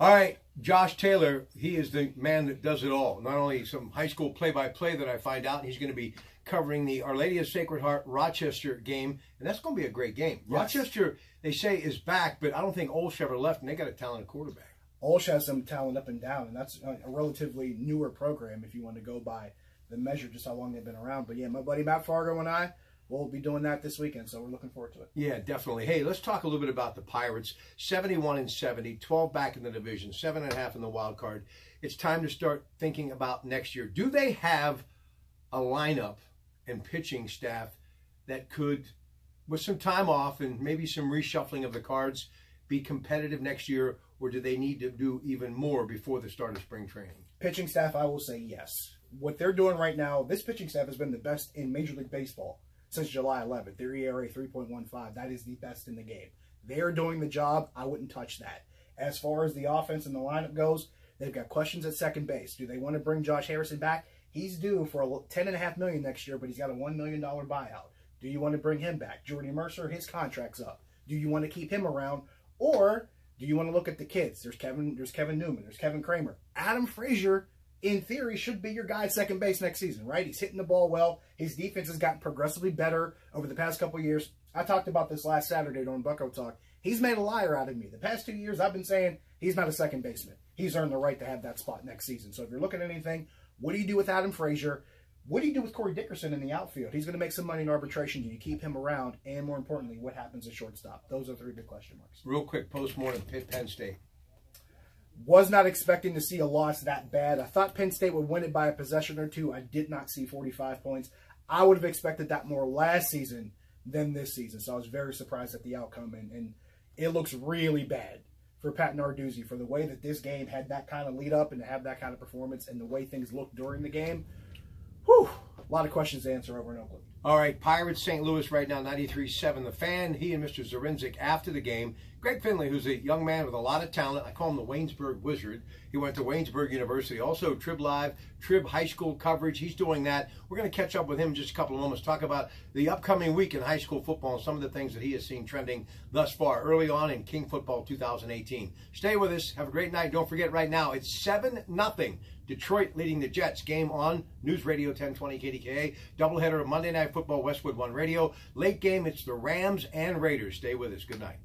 All right, Josh Taylor, he is the man that does it all. Not only some high school play-by-play that I find out, he's going to be covering the Our Lady of Sacred Heart Rochester game, and that's going to be a great game. Yes. Rochester, they say, is back, but I don't think Olsh ever left, and they got a talented quarterback. Olsh has some talent up and down, and that's a relatively newer program if you want to go by the measure, just how long they've been around. But yeah, my buddy Matt Fargo and I will be doing that this weekend, so we're looking forward to it. Yeah, definitely. Hey, let's talk a little bit about the Pirates. 71-70, 12 back in the division, 7.5 in the wild card. It's time to start thinking about next year. Do they have a lineup and pitching staff that could, with some time off and maybe some reshuffling of the cards, be competitive next year, or do they need to do even more before the start of spring training? Pitching staff, I will say yes. What they're doing right now, this pitching staff has been the best in Major League Baseball since July 11th. Their ERA 3.15. That is the best in the game. They are doing the job. I wouldn't touch that. As far as the offense and the lineup goes, they've got questions at second base. Do they want to bring Josh Harrison back? He's due for $10.5 million next year, but he's got a $1 million buyout. Do you want to bring him back? Jordy Mercer, his contract's up. Do you want to keep him around, or do you want to look at the kids? There's Kevin Newman, there's Kevin Kramer. Adam Frazier, in theory, should be your guy at second base next season, right? He's hitting the ball well. His defense has gotten progressively better over the past couple of years. I talked about this last Saturday during Bucko Talk. He's made a liar out of me. The past 2 years, I've been saying he's not a second baseman. He's earned the right to have that spot next season. So if you're looking at anything, what do you do with Adam Frazier? What do you do with Corey Dickerson in the outfield? He's going to make some money in arbitration. Do you keep him around? And more importantly, what happens at shortstop? Those are three big question marks. Real quick, post-mortem, Penn State. Was not expecting to see a loss that bad. I thought Penn State would win it by a possession or two. I did not see 45 points. I would have expected that more last season than this season. So I was very surprised at the outcome. And it looks really bad for Pat Narduzzi for the way that this game had that kind of lead up and to have that kind of performance and the way things looked during the game. Whew, a lot of questions to answer over in Oakland. All right, Pirates St. Louis right now, 93.7 The Fan. He and Mr. Zarinzik after the game. Greg Finley, who's a young man with a lot of talent. I call him the Waynesburg Wizard. He went to Waynesburg University. Also, Trib Live, Trib High School coverage. He's doing that. We're going to catch up with him in just a couple of moments, talk about the upcoming week in high school football and some of the things that he has seen trending thus far early on in King Football 2018. Stay with us. Have a great night. Don't forget right now, it's 7-0. Detroit leading the Jets. Game on News Radio 1020 Kdka. Doubleheader of Monday Night Football, Westwood One Radio. Late game, it's the Rams and Raiders. Stay with us. Good night.